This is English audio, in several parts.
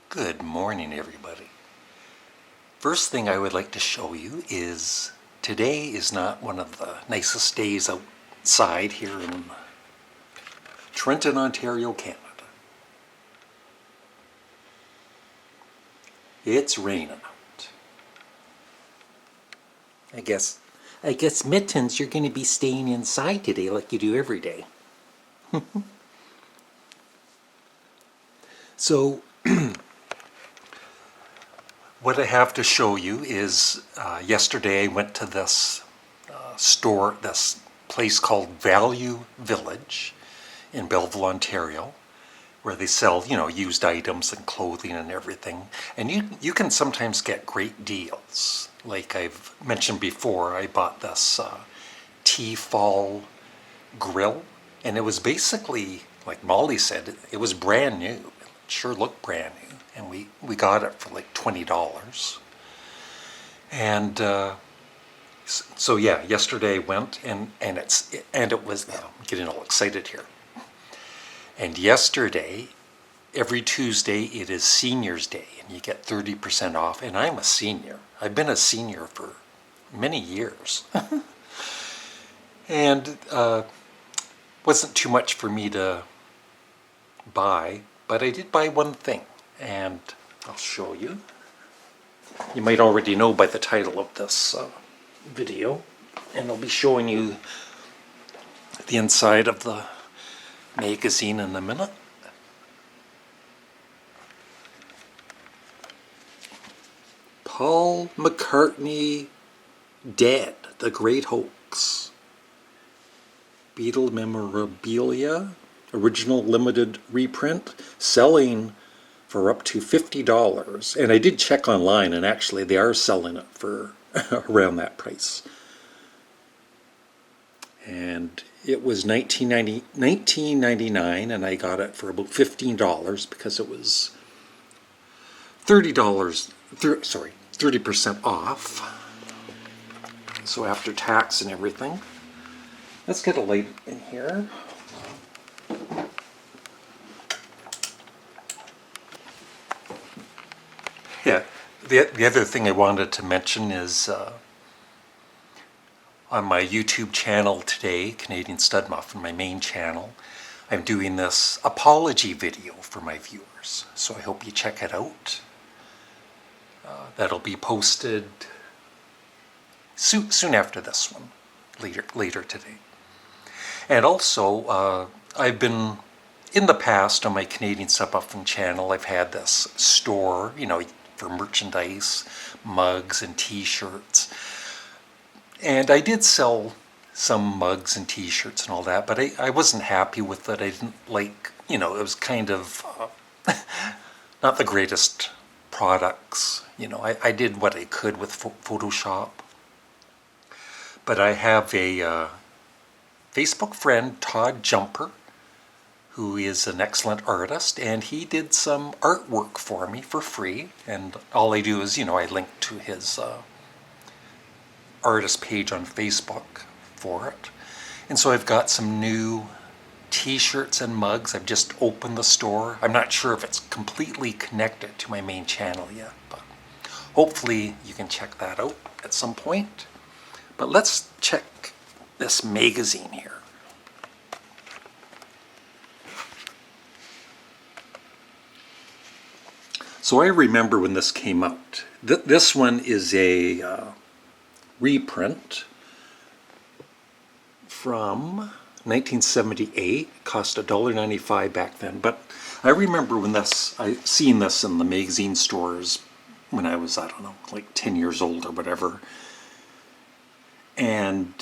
Good morning, everybody. First thing I would like to show you is today is not one of the nicest days outside here in Trenton, Ontario, Canada. It's raining out. I guess Mittens, you're going to be staying inside today like you do every day. So what I have to show you is yesterday I went to this store, this place called Value Village in Belleville, Ontario, where they sell, used items and clothing and everything. And you can sometimes get great deals. Like I've mentioned before, I bought this T-Fall grill, and it was basically, like Molly said, it was brand new. It sure looked brand new. And we got it for like $20. And so yeah, yesterday I went and it was, I'm getting all excited here. And yesterday, every Tuesday, it is Seniors Day, and you get 30% off. And I'm a senior. I've been a senior for many years. And wasn't too much for me to buy, but I did buy one thing. And I'll show you. You might already know by the title of this video, and I'll be showing you the inside of the magazine in a minute. Paul McCartney Dead, The Great Hoax. Beatles memorabilia, original limited reprint, selling for up to $50. And I did check online, and actually they are selling it for around that price. And it was $19.99, and I got it for about $15 because it was $30% off. So after tax and everything. Let's get a light in here. Yeah, the other thing I wanted to mention is on my YouTube channel today, Canadian Studmuffin, my main channel, I'm doing this apology video for my viewers. So I hope you check it out. That'll be posted soon after this one, later today. And also, I've been, in the past on my Canadian Studmuffin channel, I've had this store, for merchandise, mugs and t-shirts. And I did sell some mugs and t-shirts and all that, but I wasn't happy with it. I didn't like, it was kind of not the greatest products. I did what I could with Photoshop. But I have a Facebook friend, Todd Jumper, who is an excellent artist, and he did some artwork for me for free. And all I do is, I link to his artist page on Facebook for it. And so I've got some new t-shirts and mugs. I've just opened the store. I'm not sure if it's completely connected to my main channel yet, but hopefully you can check that out at some point. But let's check this magazine here. So I remember when this came out. This one is a reprint from 1978. It cost $1.95 back then. But I remember when I seen this in the magazine stores when I was, I don't know, like 10 years old or whatever. And,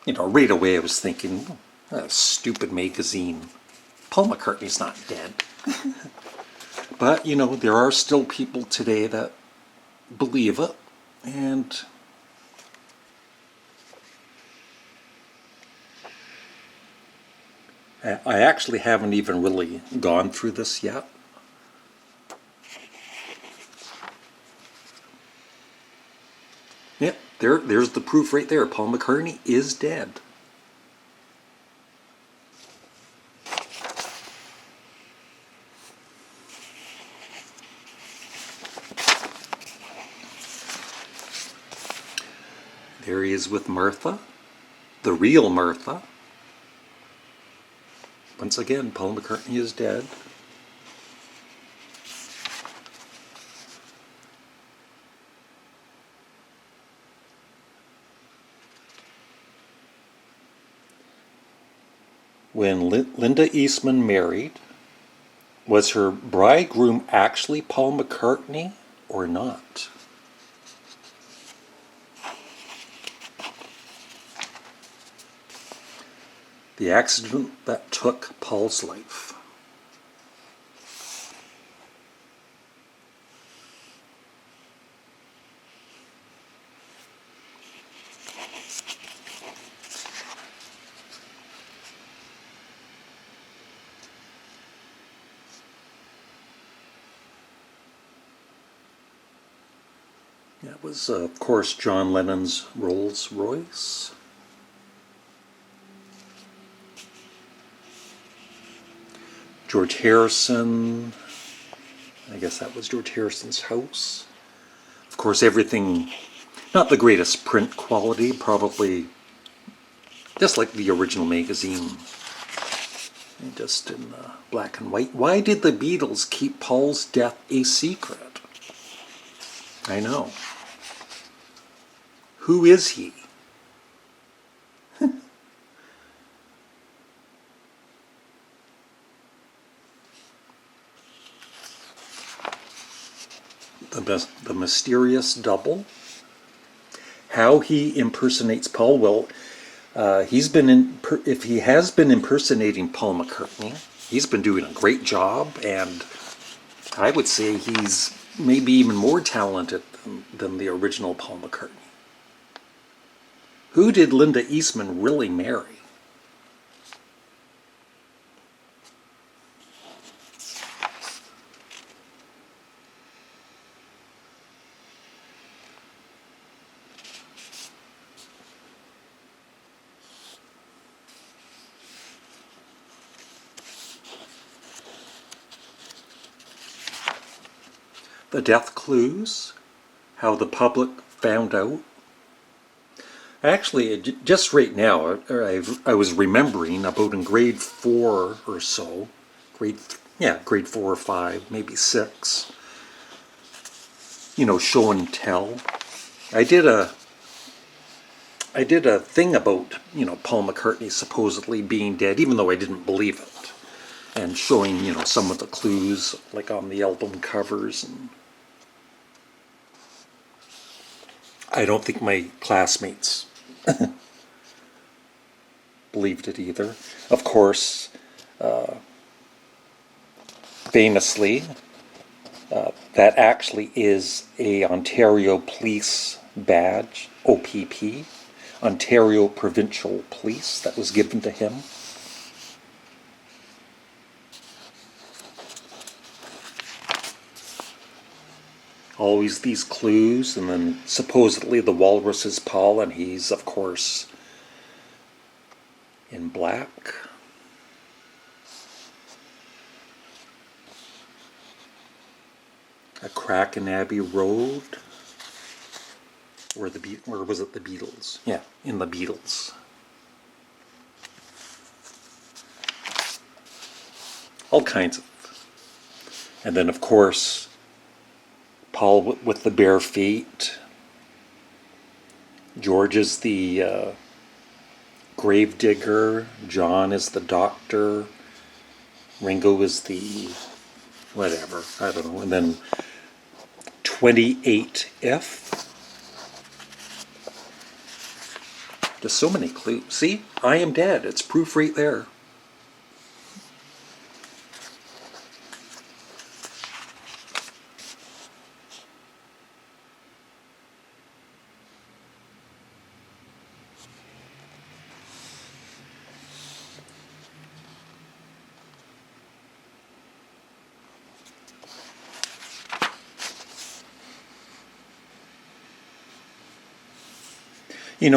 right away I was thinking, oh, stupid magazine. Paul McCartney's not dead. But, there are still people today that believe it. And I actually haven't even really gone through this yet. Yep, there's the proof right there. Paul McCartney is dead. There he is with Martha, the real Martha. Once again, Paul McCartney is dead. When Linda Eastman married, was her bridegroom actually Paul McCartney or not? The accident that took Paul's life. That was, of course, John Lennon's Rolls Royce. George Harrison, I guess that was George Harrison's house. Of course, everything, not the greatest print quality, probably just like the original magazine, just in black and white. Why did the Beatles keep Paul's death a secret? I know. Who is he? The mysterious double. How he impersonates Paul? Well, if he has been impersonating Paul McCartney, he's been doing a great job, and I would say he's maybe even more talented than the original Paul McCartney. Who did Linda Eastman really marry? The death clues, how the public found out. Actually, just right now, I was remembering about in grade 4 or so, grade 4 or 5, maybe 6, show and tell. I did a thing about, Paul McCartney supposedly being dead, even though I didn't believe it, and showing, some of the clues, like on the album covers. And I don't think my classmates believed it either. Of course, famously, that actually is a Ontario Police badge, OPP, Ontario Provincial Police, that was given to him. Always these clues, and then supposedly the walrus is Paul, and he's, of course, in black. A crack in Abbey Road. Or was it the Beatles? Yeah, in the Beatles. All kinds of. And then, of course, Paul with the bare feet. George is the grave digger. John is the doctor. Ringo is the whatever. I don't know. And then 28F. Just so many clues. See? I am dead. It's proof right there.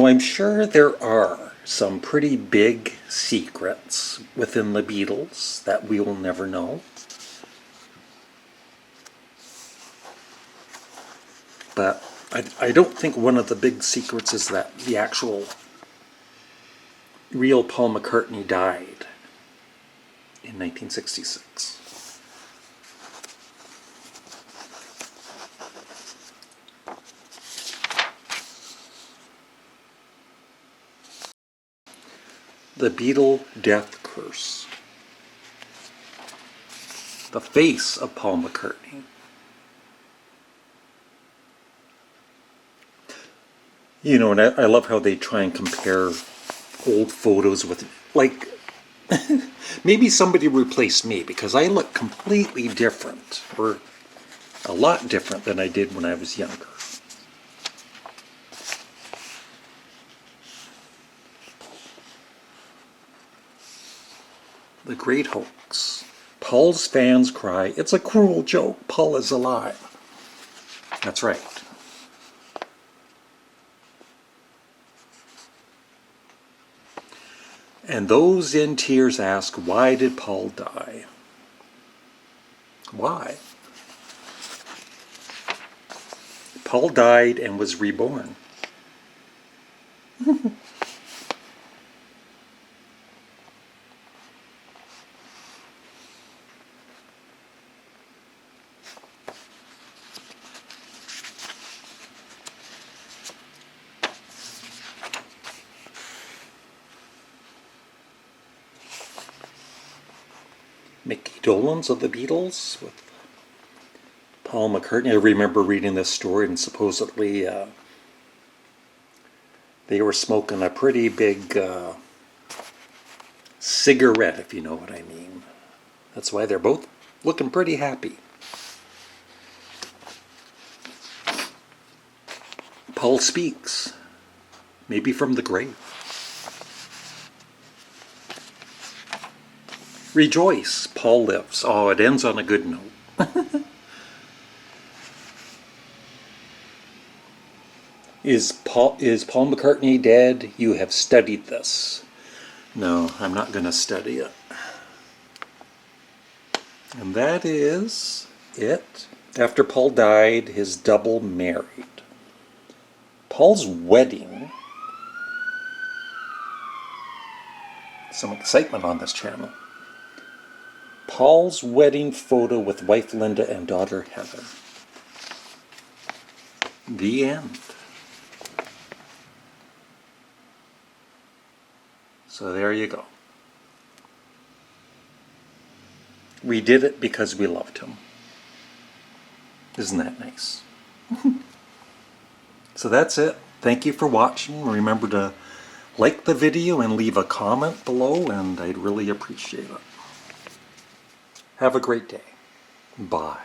I'm sure there are some pretty big secrets within the Beatles that we will never know. But I don't think one of the big secrets is that the actual real Paul McCartney died in 1966. The Beatle Death Curse. The face of Paul McCartney. You know, and I love how they try and compare old photos with, like, maybe somebody replaced me because I look completely different, or a lot different than I did when I was younger. The Great Hoax. Paul's fans cry, "It's a cruel joke, Paul is alive." That's right. And those in tears ask, why did Paul die? Why? Paul died and was reborn. Mickey Dolenz of the Beatles with Paul McCartney. I remember reading this story, and supposedly they were smoking a pretty big cigarette, if you know what I mean. That's why they're both looking pretty happy. Paul speaks, maybe from the grave. Rejoice, Paul lives. Oh, it ends on a good note. Is Paul McCartney dead? You have studied this. No, I'm not going to study it. And that is it. After Paul died, his double married. Paul's wedding. Some excitement on this channel. Paul's wedding photo with wife Linda and daughter Heather. The end. So there you go. We did it because we loved him. Isn't that nice? So that's it. Thank you for watching. Remember to like the video and leave a comment below, and I'd really appreciate it. Have a great day. Bye.